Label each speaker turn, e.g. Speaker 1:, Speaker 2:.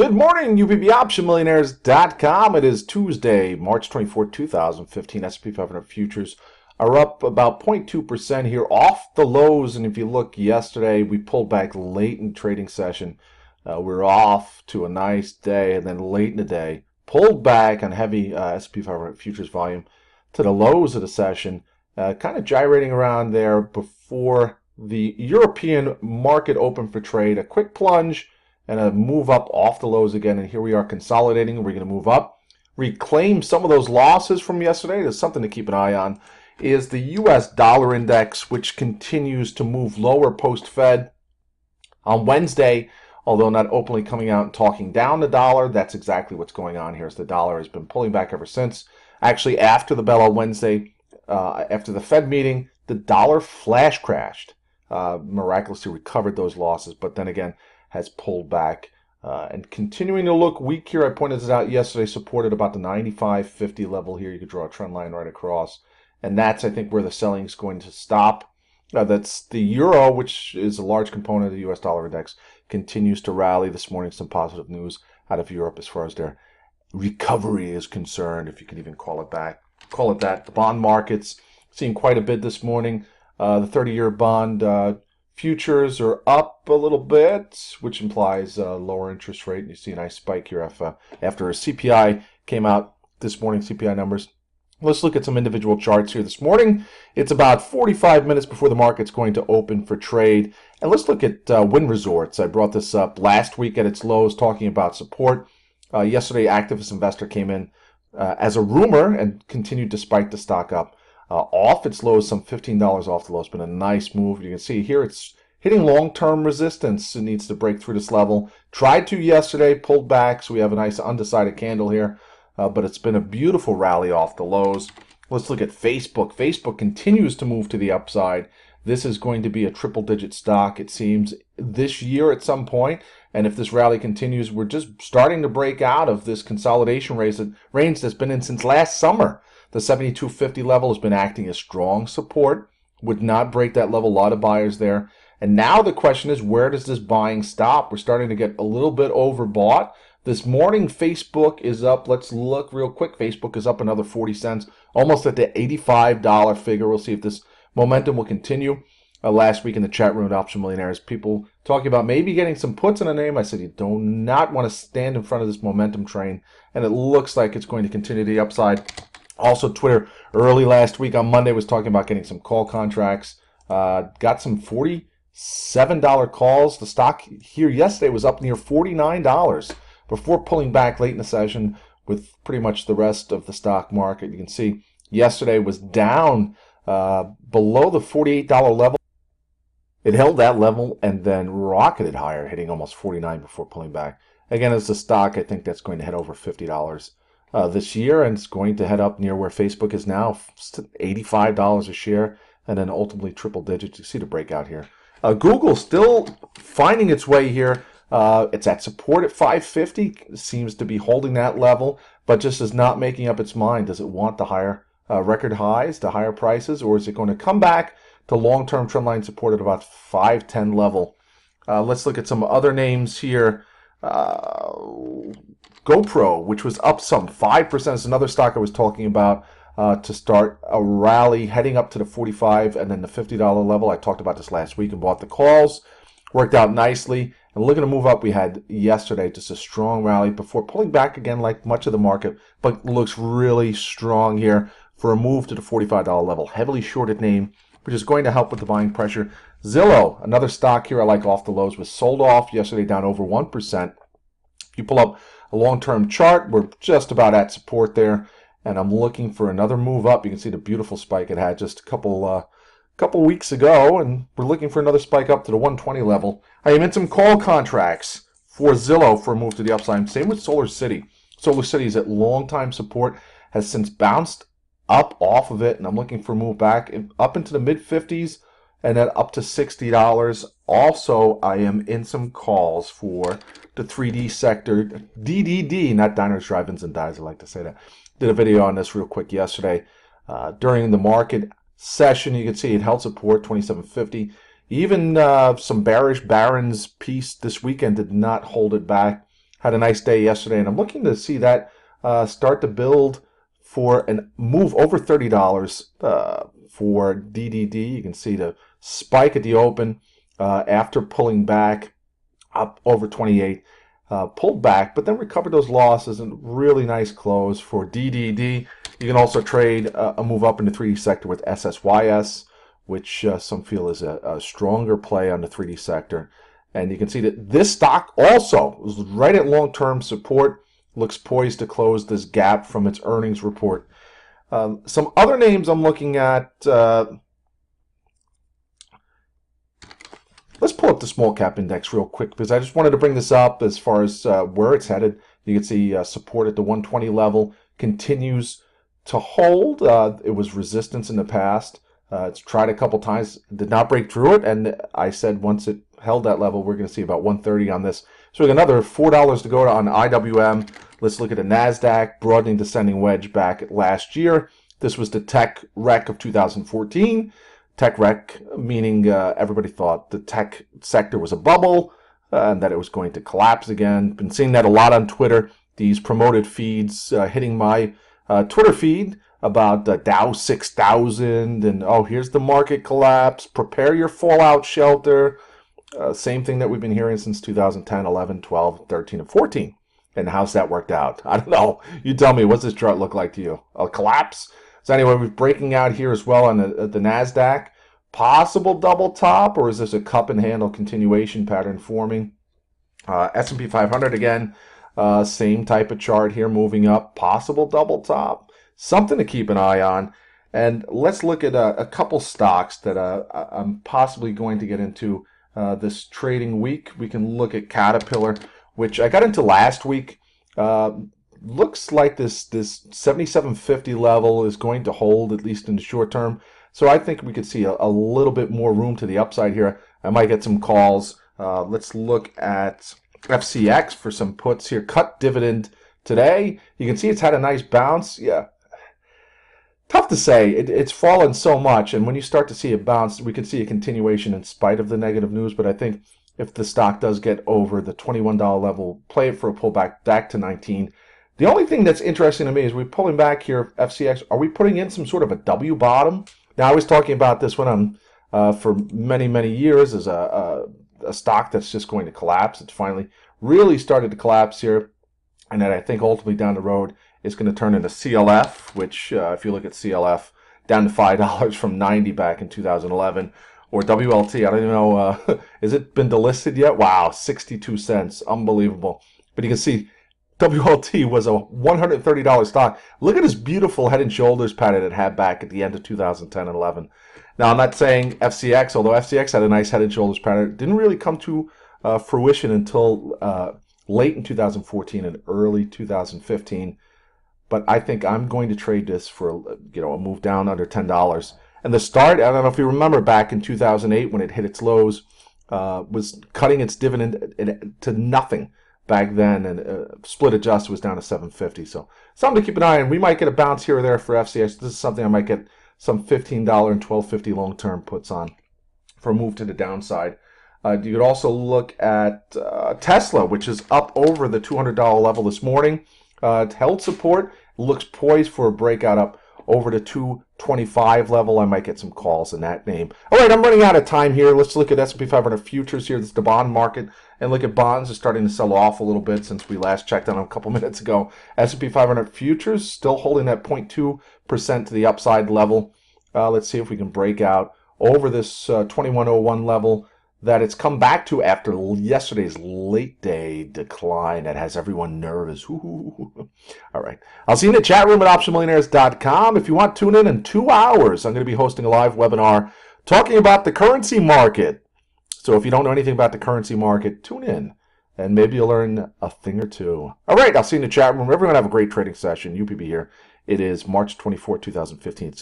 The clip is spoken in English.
Speaker 1: Good morning, UPBOptionMillionaires.com. It is Tuesday, March 24, 2015. S&P 500 futures are up about 0.2% here off the lows. And if you look yesterday, we pulled back late in trading session. We're off to a nice day, and then late in the day, pulled back on heavy S&P 500 futures volume to the lows of the session, kind of gyrating around there before the European market opened for trade. A quick plunge and a move up off the lows again, and here we are consolidating. We're going to move up, reclaim some of those losses from yesterday. There's something to keep an eye on, is the U.S. dollar index, which continues to move lower post-Fed. On Wednesday, although not openly coming out and talking down the dollar, that's exactly what's going on here. So the dollar has been pulling back ever since. Actually, after the bell on Wednesday, after the Fed meeting, the dollar flash crashed, miraculously recovered those losses, but then again, has pulled back and continuing to look weak here. I pointed this out yesterday, supported about the 95.50 level here. You could draw a trend line right across, and that's, I think, where the selling is going to stop. That's the euro, which is a large component of the U.S. dollar index, continues to rally this morning. Some positive news out of Europe as far as their recovery is concerned, if you can even call it that. The bond markets seeing quite a bit this morning. The 30-year bond futures are up a little bit, which implies a lower interest rate. You see a nice spike here after a CPI came out this morning, CPI numbers. Let's look at some individual charts here this morning. It's about 45 minutes before the market's going to open for trade. And let's look at Wynn Resorts. I brought this up last week at its lows, talking about support. Yesterday, activist investor came in as a rumor and continued to spike the stock up. Off its lows, some $15 off the low. It's been a nice move. You can see here it's hitting long-term resistance. It needs to break through this level. Tried to yesterday, pulled back, so we have a nice undecided candle here. But it's been a beautiful rally off the lows. Let's look at Facebook. Facebook continues to move to the upside. This is going to be a triple-digit stock, it seems, this year at some point. And if this rally continues, we're just starting to break out of this consolidation range that's been in since last summer. The 72.50 level has been acting as strong support. Would not break that level. A lot of buyers there. And now the question is, where does this buying stop? We're starting to get a little bit overbought. This morning, Facebook is up. Let's look real quick. Facebook is up another 40 cents, almost at the $85 figure. We'll see if this momentum will continue. Last week in the chat room at Option Millionaires, people talking about maybe getting some puts in a name. I said you do not want to stand in front of this momentum train, and it looks like it's going to continue to the upside. Also, Twitter early last week on Monday was talking about getting some call contracts. Got some $47 calls. The stock here yesterday was up near $49 before pulling back late in the session with pretty much the rest of the stock market. You can see yesterday was down below the $48 level. It held that level and then rocketed higher, hitting almost $49 before pulling back. Again, as the stock, I think that's going to head over $50 this year, and it's going to head up near where Facebook is now, $85 a share, and then ultimately triple digits. You see the breakout here. Google still finding its way here. It's at support at 550, seems to be holding that level, but just is not making up its mind. Does it want the higher record highs, the higher prices, or is it going to come back to long-term trendline support at about 510 level? Let's look at some other names here. GoPro, which was up some 5%, is another stock I was talking about to start a rally heading up to the 45 and then the $50 level. I talked about this last week and bought the calls. Worked out nicely. And looking to move up, we had yesterday just a strong rally before pulling back again like much of the market, but looks really strong here for a move to the $45 level. Heavily shorted name, which is going to help with the buying pressure. Zillow, another stock here I like off the lows, was sold off yesterday down over 1%. If you pull up a long-term chart, we're just about at support there, and I'm looking for another move up. You can see the beautiful spike it had just a couple weeks ago, and we're looking for another spike up to the 120 level. I am in some call contracts for Zillow for a move to the upside. Same with Solar City. Solar City is at long-time support, has since bounced up off of it, and I'm looking for a move back up into the mid-50s and then up to $60. Also, I am in some calls for the 3D sector, DDD, not diners, drive-ins, and dives. I like to say that. Did a video on this real quick yesterday. During the market session, you can see it held support, 27.50. Even some bearish Barron's piece this weekend did not hold it back. had a nice day yesterday, and I'm looking to see that start to build for a move over $30 for DDD. You can see the spike at the open after pulling back up over 28, pulled back, but then recovered those losses, and really nice close for DDD. You can also trade a move up in the 3D sector with SSYS, which some feel is a stronger play on the 3D sector. And you can see that this stock also is right at long-term support, looks poised to close this gap from its earnings report. Some other names I'm looking at, let's pull up the small cap index real quick, because I just wanted to bring this up as far as where it's headed. You can see support at the 120 level continues to hold. It was resistance in the past. It's tried a couple times, did not break through it, and I said once it held that level, we're going to see about 130 on this. So we got another $4 to go on IWM. Let's look at the NASDAQ, broadening descending wedge back last year. This was the tech wreck of 2014. Tech wreck, meaning everybody thought the tech sector was a bubble and that it was going to collapse again. Been seeing that a lot on Twitter. These promoted feeds hitting my Twitter feed about Dow 6000 and, oh, here's the market collapse. Prepare your fallout shelter. Same thing that we've been hearing since 2010, 11, 12, 13, and 14. And how's that worked out? I don't know. You tell me, what's this chart look like to you? A collapse? So anyway, we're breaking out here as well on the NASDAQ. Possible double top, or is this a cup and handle continuation pattern forming? S&P 500 again, same type of chart here moving up. Possible double top. Something to keep an eye on. And let's look at a couple stocks that I'm possibly going to get into this trading week. We can look at Caterpillar, which I got into last week. Looks like this 7750 level is going to hold, at least in the short term. So I think we could see a little bit more room to the upside here. I might get some calls. Let's look at FCX for some puts here. Cut dividend today. You can see it's had a nice bounce. Yeah. Tough to say. It's fallen so much, and when you start to see it bounce, we could see a continuation in spite of the negative news. But I think if the stock does get over the $21 level, play it for a pullback back to 19. The only thing that's interesting to me is we're pulling back here, FCX. Are we putting in some sort of a W bottom? Now, I was talking about this one for many, many years as a stock that's just going to collapse. It's finally really started to collapse here, and then I think ultimately down the road is going to turn into CLF, which if you look at CLF, down to $5 from 90 back in 2011, or WLT. I don't even know, has it been delisted yet? Wow, 62 cents, unbelievable. But you can see WLT was a $130 stock. Look at this beautiful head and shoulders pattern it had back at the end of 2010 and 11. Now, I'm not saying FCX, although FCX had a nice head and shoulders pattern, it didn't really come to fruition until late in 2014 and early 2015. But I think I'm going to trade this for a move down under $10. And the start, I don't know if you remember back in 2008 when it hit its lows, was cutting its dividend to nothing back then, and split adjusted was down to $7.50. So something to keep an eye on. We might get a bounce here or there for FCX. This is something I might get some $15 and $12.50 long-term puts on for a move to the downside. You could also look at Tesla, which is up over the $200 level this morning. It held support, looks poised for a breakout up over the 225 level. I might get some calls in that name. All right, I'm running out of time here. Let's look at S&P 500 futures here. This is the bond market, and look at bonds are starting to sell off a little bit since we last checked on them a couple minutes ago. S&P 500 futures still holding that 0.2% to the upside level. Let's see if we can break out over this 2101 level that it's come back to after yesterday's late day decline that has everyone nervous. Ooh. All right. I'll see you in the chat room at optionmillionaires.com. If you want, tune in 2 hours. I'm going to be hosting a live webinar talking about the currency market. So if you don't know anything about the currency market, tune in and maybe you'll learn a thing or two. All right. I'll see you in the chat room. Everyone have a great trading session. UPB here. It is March 24, 2015.